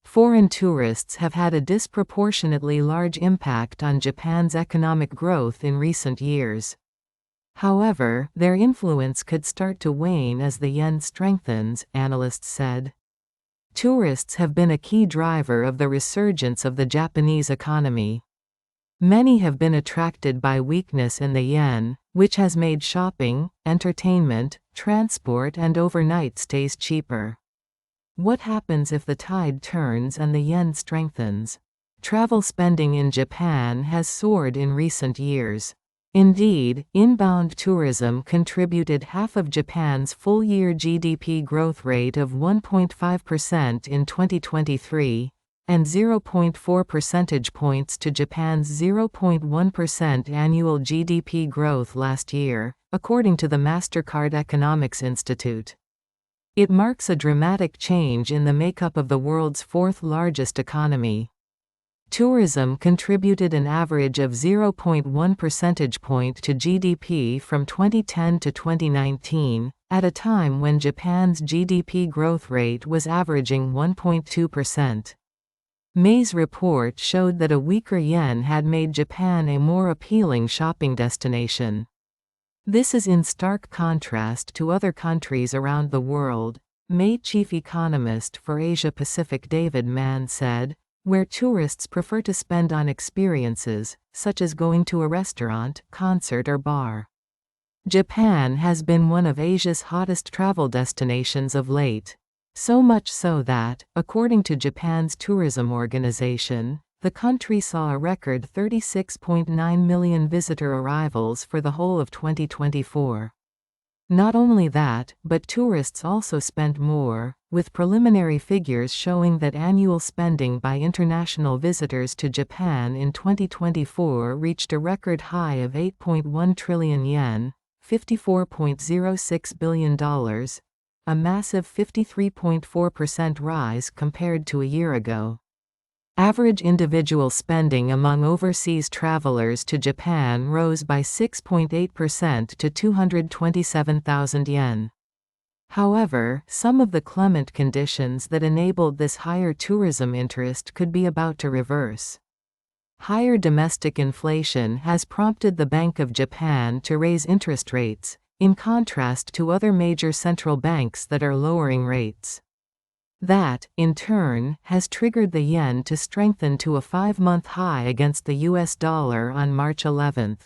Foreign tourists have had a disproportionately large impact on Japan's economic growth in recent years. However, their influence could start to wane as the yen strengthens, analysts said. Tourists have been a key driver of the resurgence of the Japanese economy. Many have been attracted by weakness in the yen, which has made shopping, entertainment, transport and overnight stays cheaper. What happens if the tide turns and the yen strengthens? Travel spending in Japan has soared in recent years. Indeed, inbound tourism contributed half of Japan's full-year GDP growth rate of 1.5% in 2023, and 0.4 percentage points to Japan's 0.1% annual GDP growth last year, according to the MasterCard Economics Institute. It marks a dramatic change in the makeup of the world's fourth-largest economy. Tourism contributed an average of 0.1 percentage point to GDP from 2010 to 2019, at a time when Japan's GDP growth rate was averaging 1.2%. May's report showed that a weaker yen had made Japan a more appealing shopping destination. This is in stark contrast to other countries around the world, May chief economist for Asia-Pacific David Mann said, where tourists prefer to spend on experiences, such as going to a restaurant, concert or bar. Japan has been one of Asia's hottest travel destinations of late. So much so that, according to Japan's tourism organization, the country saw a record 36.9 million visitor arrivals for the whole of 2024. Not only that, but tourists also spent more, with preliminary figures showing that annual spending by international visitors to Japan in 2024 reached a record high of 8.1 trillion yen, $54.06 billion, a massive 53.4% rise compared to a year ago. Average individual spending among overseas travelers to Japan rose by 6.8% to 227,000 yen. However, some of the clement conditions that enabled this higher tourism interest could be about to reverse. Higher domestic inflation has prompted the Bank of Japan to raise interest rates, in contrast to other major central banks that are lowering rates. That, in turn, has triggered the yen to strengthen to a 5-month high against the US dollar on March 11.